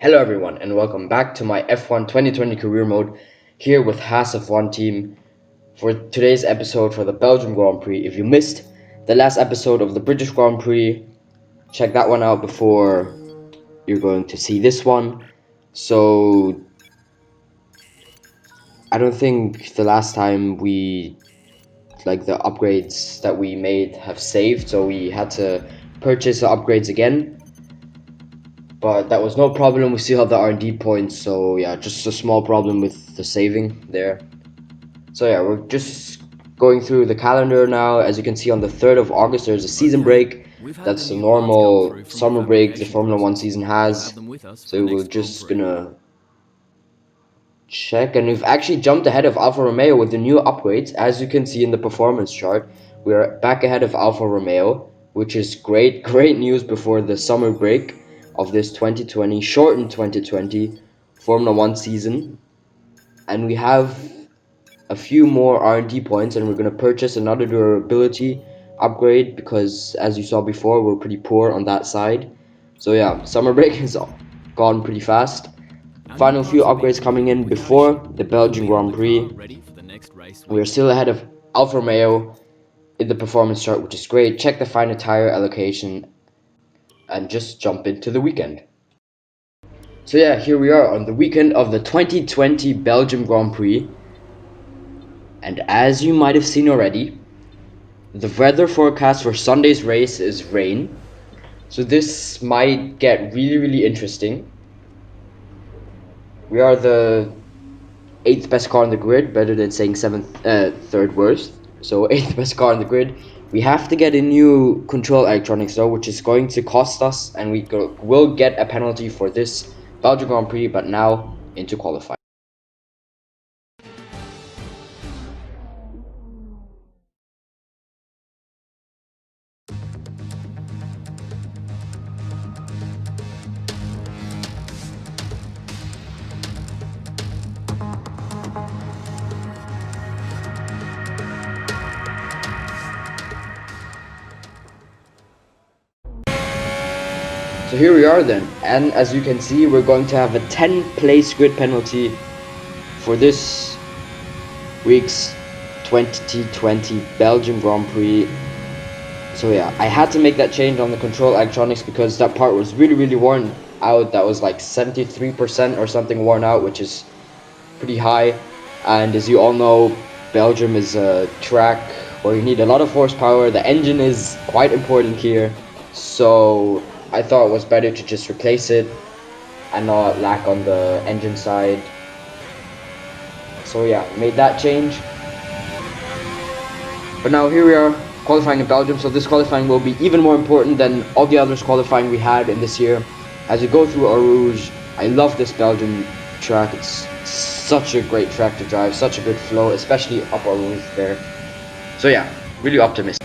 Hello everyone and welcome back to my F1 2020 career mode here with Haas F1 team for today's episode for the Belgium Grand Prix. If you missed the last episode of the British Grand Prix, check that one out before you're going to see this one. So I don't think the last time the upgrades that we made have saved, so we had to purchase the upgrades again. But that was no problem, we still have the R&D points, so yeah, just a small problem with the saving there. So yeah, we're just going through the calendar now. As you can see, on the 3rd of August there's a season break. That's the normal summer break the Formula 1 season has. So we're just gonna check, and we've actually jumped ahead of Alfa Romeo with the new upgrades. As you can see in the performance chart, we're back ahead of Alfa Romeo, which is great news before the summer break of this 2020 shortened 2020 Formula 1 season. And we have a few more R&D points, and we're going to purchase another durability upgrade because, as you saw before, we're pretty poor on that side. So yeah, summer break has gone pretty fast. Final few upgrades coming in before the Belgian Grand Prix. We're still ahead of Alfa Romeo in the performance chart, which is great. Check the final tire allocation and just jump into the weekend. So yeah, here we are on the weekend of the 2020 Belgium Grand Prix. And as you might have seen already, the weather forecast for Sunday's race is rain. So this might get really interesting. We are the 8th best car on the grid, better than saying 3rd worst. So 8th best car on the grid. We have to get a new control electronics though, which is going to cost us, and we will get a penalty for this Belgian Grand Prix. But now into qualifying. So here we are then, and as you can see, we're going to have a 10-place grid penalty for this week's 2020 Belgium Grand Prix. So yeah, I had to make that change on the control electronics because that part was really worn out. That was like 73% or something worn out, which is pretty high. And as you all know, Belgium is a track where you need a lot of horsepower. The engine is quite important here, so I thought it was better to just replace it and not lack on the engine side. So yeah, made that change. But now here we are qualifying in Belgium, so this qualifying will be even more important than all the others qualifying we had in this year. As we go through Eau Rouge, I love this Belgian track. It's such a great track to drive, such a good flow, especially up Eau Rouge there. So yeah, really optimistic.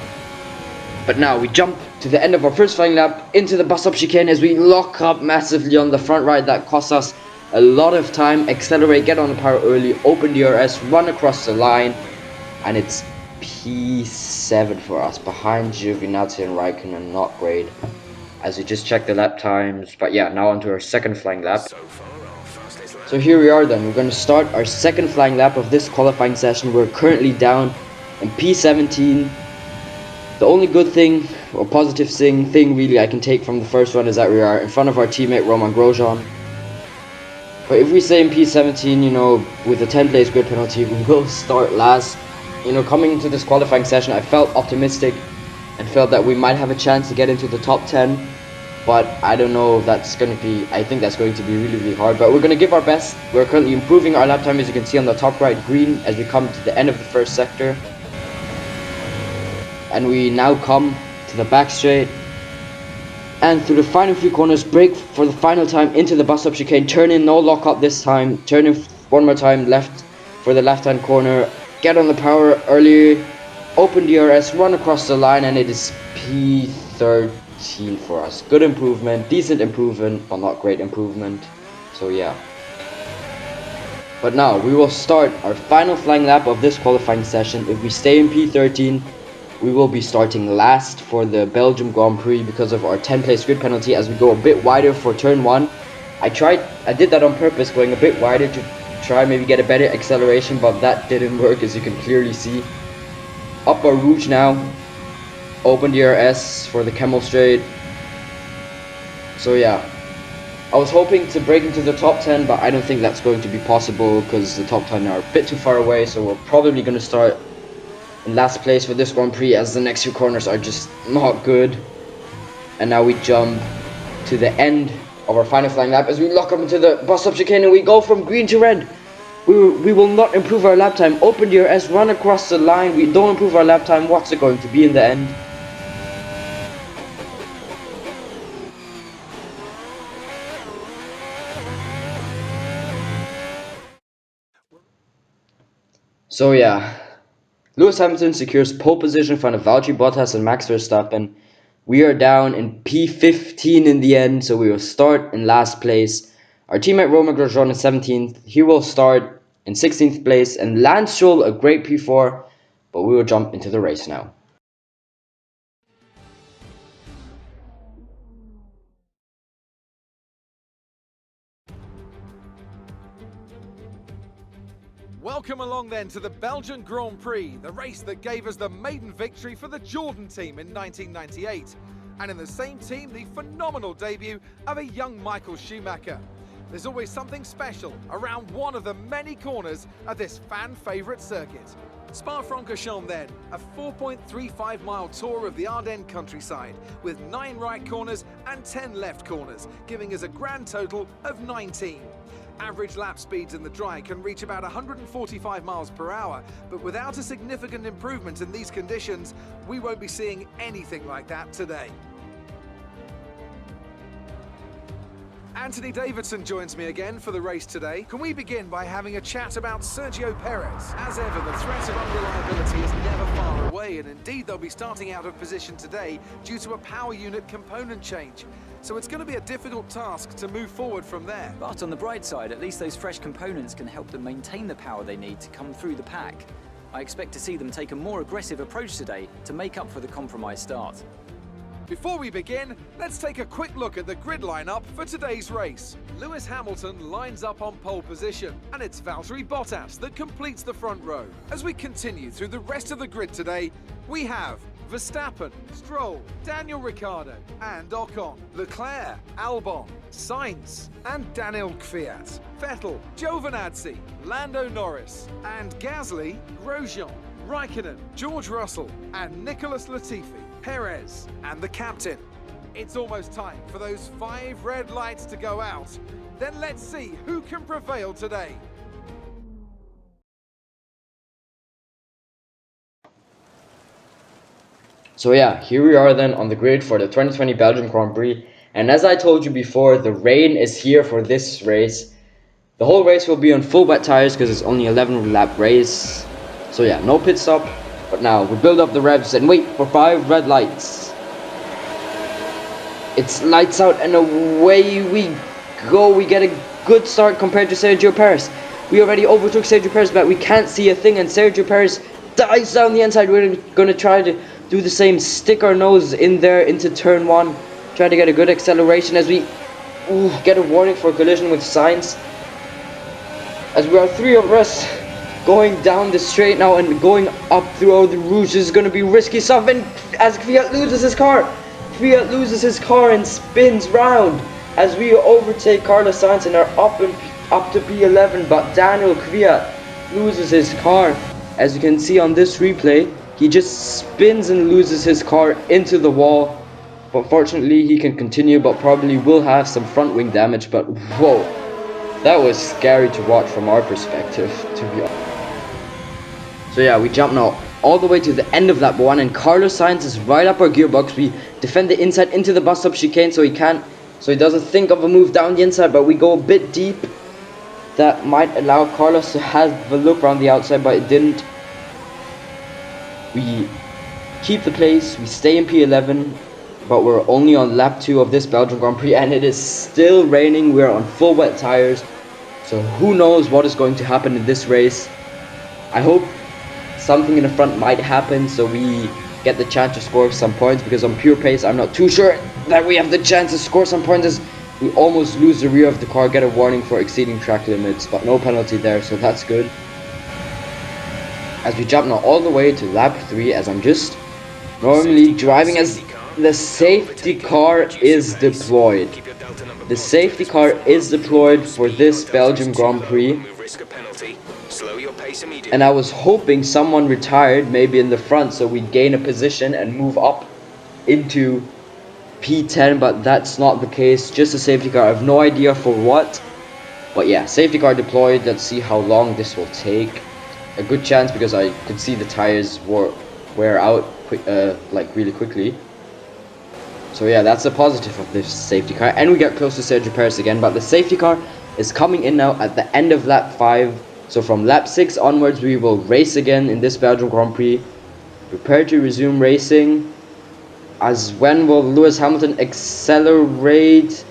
But now we jump to the end of our first flying lap into the bus stop chicane as we lock up massively on the front right. That costs us a lot of time. Accelerate, get on the power early, open DRS, run across the line, and it's P7 for us, behind Giovinazzi and Raikkonen. Not great, as we just check the lap times. But yeah, now onto our second flying lap. So here we are then, we're going to start our second flying lap of this qualifying session. We're currently down in P17. The only good thing, or positive thing really I can take from the first one is that we are in front of our teammate Romain Grosjean. But if we stay in P17, you know, with a 10-place grid penalty, we will start last. You know, coming into this qualifying session, I felt optimistic and felt that we might have a chance to get into the top 10. But I don't know if that's going to be, I think that's going to be really hard. But we're going to give our best. We're currently improving our lap time, as you can see on the top right green, as we come to the end of the first sector. And we now come to the back straight, and through the final few corners, brake for the final time into the bus stop chicane, turn in, no lock up this time, turn in one more time left for the left hand corner, get on the power early, open DRS, run across the line, and it is P13 for us. Good improvement, decent improvement, but not great improvement. So yeah. But now we will start our final flying lap of this qualifying session. If we stay in P13, we will be starting last for the Belgium Grand Prix because of our 10-place grid penalty, as we go a bit wider for turn 1. I did that on purpose, going a bit wider to try maybe get a better acceleration, but that didn't work, as you can clearly see. Up our Rouge now, open DRS for the Camel Straight. So yeah, I was hoping to break into the top 10, but I don't think that's going to be possible because the top 10 are a bit too far away, so we're probably going to start in last place for this Grand Prix, as the next few corners are just not good. And now we jump to the end of our final flying lap as we lock up into the bus stop chicane and we go from green to red. We will not improve our lap time. Open DRS, run across the line. We don't improve our lap time. What's it going to be in the end? So yeah, Lewis Hamilton secures pole position in front of Valtteri Bottas and Max Verstappen. We are down in P15 in the end, so we will start in last place. Our teammate Romain Grosjean is 17th. He will start in 16th place, and Lance Stroll a great P4, but we will jump into the race now. Welcome along then to the Belgian Grand Prix, the race that gave us the maiden victory for the Jordan team in 1998. And in the same team, the phenomenal debut of a young Michael Schumacher. There's always something special around one of the many corners of this fan-favourite circuit. Spa-Francorchamps then, a 4.35 mile tour of the Ardennes countryside with 9 right corners and 10 left corners, giving us a grand total of 19. Average lap speeds in the dry can reach about 145 miles per hour, but without a significant improvement in these conditions, we won't be seeing anything like that today. Anthony Davidson joins me again for the race today. Can we begin by having a chat about Sergio Perez? As ever, the threat of unreliability is never far away, and indeed they'll be starting out of position today due to a power unit component change. So it's going to be a difficult task to move forward from there. But on the bright side, at least those fresh components can help them maintain the power they need to come through the pack. I expect to see them take a more aggressive approach today to make up for the compromised start. Before we begin, let's take a quick look at the grid lineup for today's race. Lewis Hamilton lines up on pole position, and it's Valtteri Bottas that completes the front row. As we continue through the rest of the grid today, we have Verstappen, Stroll, Daniel Ricciardo and Ocon, Leclerc, Albon, Sainz and Daniel Kvyat, Vettel, Giovinazzi, Lando Norris and Gasly, Grosjean, Raikkonen, George Russell and Nicholas Latifi, Perez and the captain. It's almost time for those 5 red lights to go out. Then let's see who can prevail today. So yeah, here we are then on the grid for the 2020 Belgian Grand Prix. And as I told you before, the rain is here for this race. The whole race will be on full wet tires because it's only 11 lap race. So yeah, no pit stop. But now we build up the revs and wait for 5 red lights. It's lights out and away we go. We get a good start compared to Sergio Perez. We already overtook Sergio Perez, but we can't see a thing, and Sergio Perez dives down the inside. We're going to try to do the same, stick our nose in there into turn 1. Try to get a good acceleration as we get a warning for collision with Sainz. As we are 3 of us going down the straight now and going up through all the Rouge. This is going to be risky stuff, and as Kvyat loses his car. Kvyat loses his car and spins round as we overtake Carlos Sainz and are up to P11, but Daniel Kvyat loses his car. As you can see on this replay, he just spins and loses his car into the wall. But fortunately he can continue, but probably will have some front wing damage. But whoa, that was scary to watch from our perspective, to be honest. So yeah, we jump now all the way to the end of lap 1, and Carlos Sainz is right up our gearbox. We defend the inside into the bus stop chicane so he doesn't think of a move down the inside, but we go a bit deep. That might allow Carlos to have a look around the outside, but it didn't. We keep the place, we stay in P11, but we're only on lap 2 of this Belgian Grand Prix, and it is still raining. We're on full wet tires, so who knows what is going to happen in this race. I hope something in the front might happen so we get the chance to score some points, because on pure pace I'm not too sure that we have the chance to score some points, as We almost lose the rear of the car, get a warning for exceeding track limits, but no penalty there, so that's good. As we jump now all the way to lap 3, as I'm just normally driving as the safety car is deployed. The safety car is deployed for this Belgium Grand Prix. And I was hoping someone retired, maybe in the front, so we'd gain a position and move up into P10, but that's not the case. Just a safety car. I have no idea for what. But yeah, safety car deployed. Let's see how long this will take. A good chance because I could see the tires wear out like really quickly. So yeah, that's a positive of this safety car. And we get close to Sergio Perez again, but the safety car is coming in now at the end of lap 5. So from lap 6 onwards, we will race again in this Belgium Grand Prix. Prepare to resume racing. As when will Lewis Hamilton accelerate?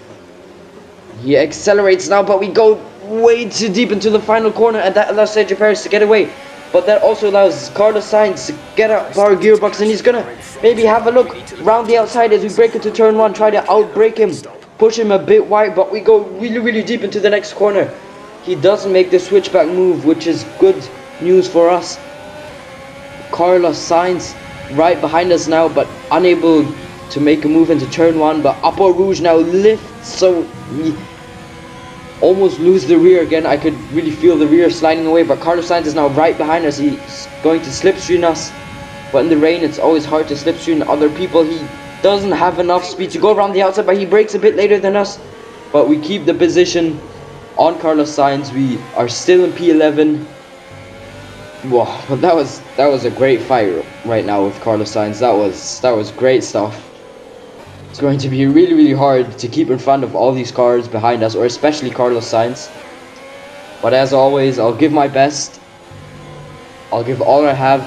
He accelerates now, but we go way too deep into the final corner, and that allows Sergio Perez to get away. But that also allows Carlos Sainz to get out of our gearbox, and he's gonna maybe have a look round the outside as we break into turn 1, try to outbrake him, push him a bit wide, but we go really deep into the next corner. He doesn't make the switchback move, which is good news for us. Carlos Sainz right behind us now, but unable to make a move into turn 1, but Upper Rouge now lifts, so we almost lose the rear again. I could really feel the rear sliding away, but Carlos Sainz is now right behind us. He's going to slipstream us, but in the rain it's always hard to slipstream other people. He doesn't have enough speed to go around the outside, but he brakes a bit later than us, but we keep the position on Carlos Sainz. We are still in P11. Wow, but that was a great fight right now with Carlos Sainz. That was great stuff. It's going to be really hard to keep in front of all these cars behind us, or especially Carlos Sainz. But as always, I'll give my best. I'll give all I have,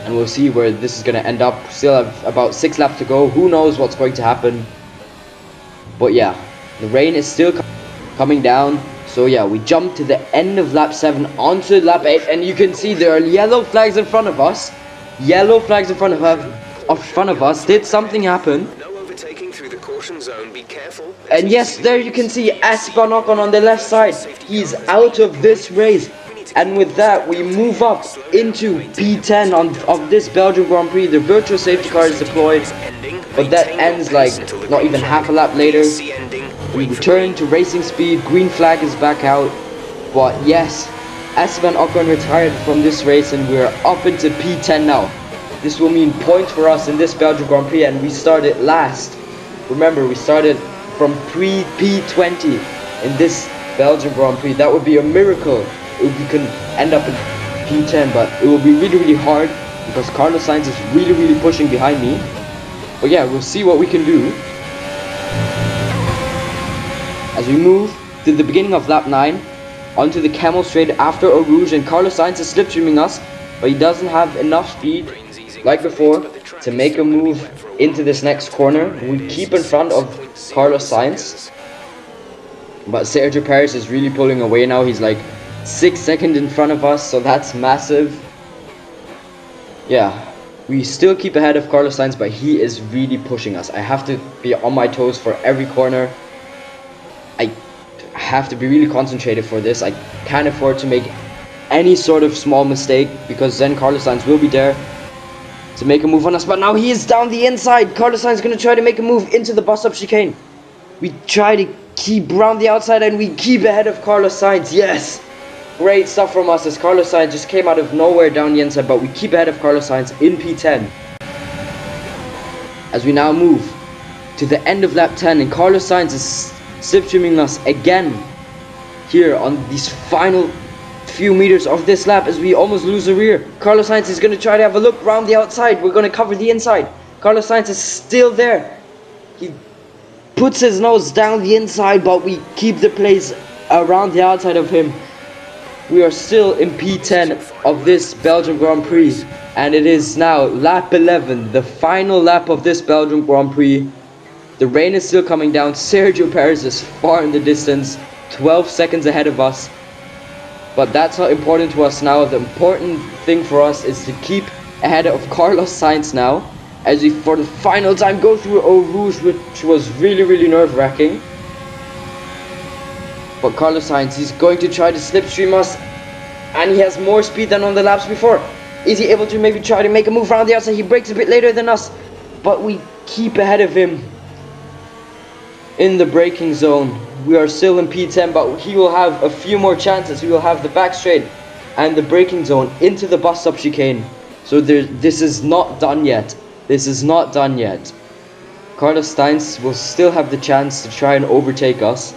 and we'll see where this is going to end up. Still have about 6 laps to go. Who knows what's going to happen? But yeah, the rain is still coming down. So yeah, we jump to the end of lap 7 onto lap 8, and you can see there are yellow flags in front of us. Yellow flags in front of us. Did something happen? No overtaking through the caution zone. Be careful. And yes, there you can see Esteban Ocon on the left side. He's out of this race. And with that, we move up into P10 of this Belgium Grand Prix. The virtual safety car is deployed, but that ends like not even half a lap later. We return to racing speed. Green flag is back out. But yes, Esteban Ocon retired from this race, and we're up into P10 now. This will mean points for us in this Belgium Grand Prix, and we started last. Remember, we started from P20 in this Belgium Grand Prix. That would be a miracle if we can end up in P10, but it will be really hard because Carlos Sainz is really pushing behind me. But yeah, we'll see what we can do. As we move to the beginning of lap 9 onto the Camel straight after Eau Rouge, and Carlos Sainz is slipstreaming us, but he doesn't have enough speed like before to make a move into this next corner. We keep in front of Carlos Sainz, but Sergio Perez is really pulling away now. He's like 6 seconds in front of us, so that's massive. Yeah, we still keep ahead of Carlos Sainz, but he is really pushing us. I have to be on my toes for every corner. I have to be really concentrated for this. I can't afford to make any sort of small mistake, because then Carlos Sainz will be there to make a move on us. But now he is down the inside. Carlos Sainz is going to try to make a move into the bus-up chicane. We try to keep around the outside, and we keep ahead of Carlos Sainz. Yes! Great stuff from us, as Carlos Sainz just came out of nowhere down the inside, but we keep ahead of Carlos Sainz in P10. As we now move to the end of lap 10, and Carlos Sainz is slipstreaming us again here on these final few meters of this lap as we almost lose the rear. Carlos Sainz is going to try to have a look around the outside. We're going to cover the inside. Carlos Sainz is still there. He puts his nose down the inside, but we keep the place around the outside of him. We are still in P10 of this Belgium Grand Prix, and it is now lap 11, the final lap of this Belgium Grand Prix. The rain is still coming down. Sergio Perez is far in the distance, 12 seconds ahead of us. But that's not important to us now. The important thing for us is to keep ahead of Carlos Sainz now, as we for the final time go through Eau Rouge, which was really nerve-wracking. But Carlos Sainz, he's going to try to slipstream us, and he has more speed than on the laps before. Is he able to maybe try to make a move around the outside? He breaks a bit later than us, but we keep ahead of him in the braking zone. We are still in P10, but he will have a few more chances. We will have the back straight and the braking zone into the bus stop chicane. So this is not done yet. This is not done yet. Carlos Sainz will still have the chance to try and overtake us.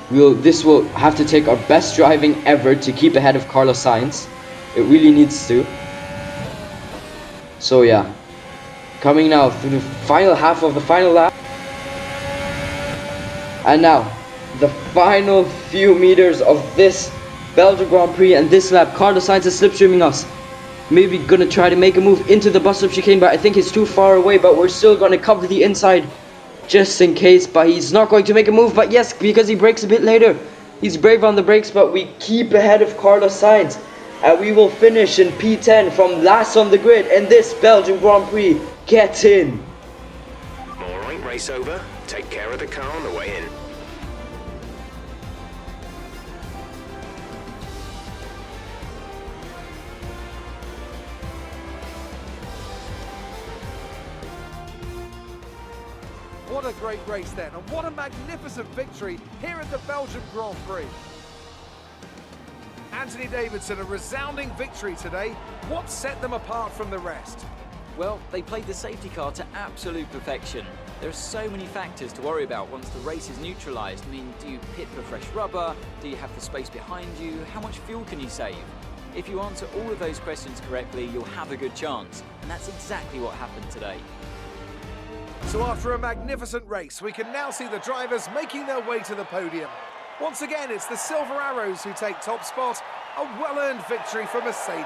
This will have to take our best driving ever to keep ahead of Carlos Sainz. It really needs to. So yeah, coming now through the final half of the final lap. And now, the final few meters of this Belgian Grand Prix and this lap. Carlos Sainz is slipstreaming us. Maybe gonna try to make a move into the bus stop chicane, but I think he's too far away, but we're still gonna cover the inside just in case. But he's not going to make a move, but yes, because he brakes a bit later. He's brave on the brakes, but we keep ahead of Carlos Sainz. And we will finish in P10 from last on the grid, and this Belgian Grand Prix gets in. Alright, race over. Take care of the car on the way in. What a great race then, and what a magnificent victory here at the Belgian Grand Prix. Anthony Davidson, a resounding victory today. What set them apart from the rest? Well, they played the safety car to absolute perfection. There are so many factors to worry about once the race is neutralised. I mean, do you pit for fresh rubber? Do you have the space behind you? How much fuel can you save? If you answer all of those questions correctly, you'll have a good chance. And that's exactly what happened today. So after a magnificent race, we can now see the drivers making their way to the podium. Once again, it's the Silver Arrows who take top spot, a well-earned victory for Mercedes.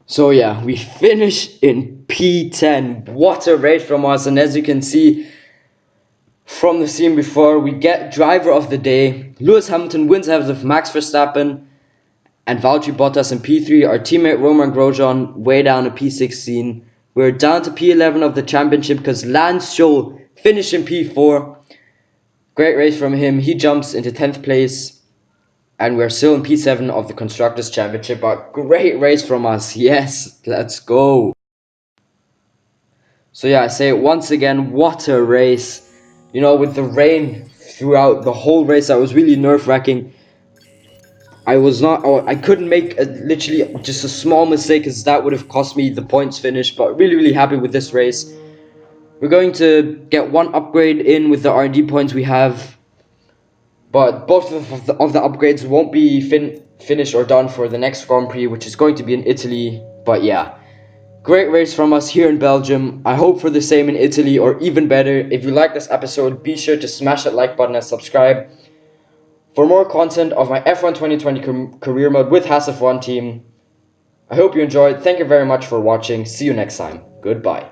So yeah, we finished in P10. What a race from us, and as you can see from the scene before, we get driver of the day. Lewis Hamilton wins ahead of Max Verstappen and Valtteri Bottas in P3. Our teammate Romain Grosjean way down at P16. We're down to P11 of the championship because Lance Stroll finished in P4. Great race from him. He jumps into 10th place. And we're still in P7 of the Constructors' Championship. But great race from us. Yes, let's go. So yeah, I say it once again, what a race. You know, with the rain throughout the whole race, that was really nerve-wracking. I couldn't make literally just a small mistake, as that would have cost me the points finish. But really happy with this race. We're going to get one upgrade in with the R&D points we have. But both of the upgrades won't be finished or done for the next Grand Prix, which is going to be in Italy. But yeah, great race from us here in Belgium. I hope for the same in Italy, or even better. If you like this episode, be sure to smash that like button and subscribe. For more content of my F1 2020 career mode with Haas F1 team, I hope you enjoyed. Thank you very much for watching. See you next time. Goodbye.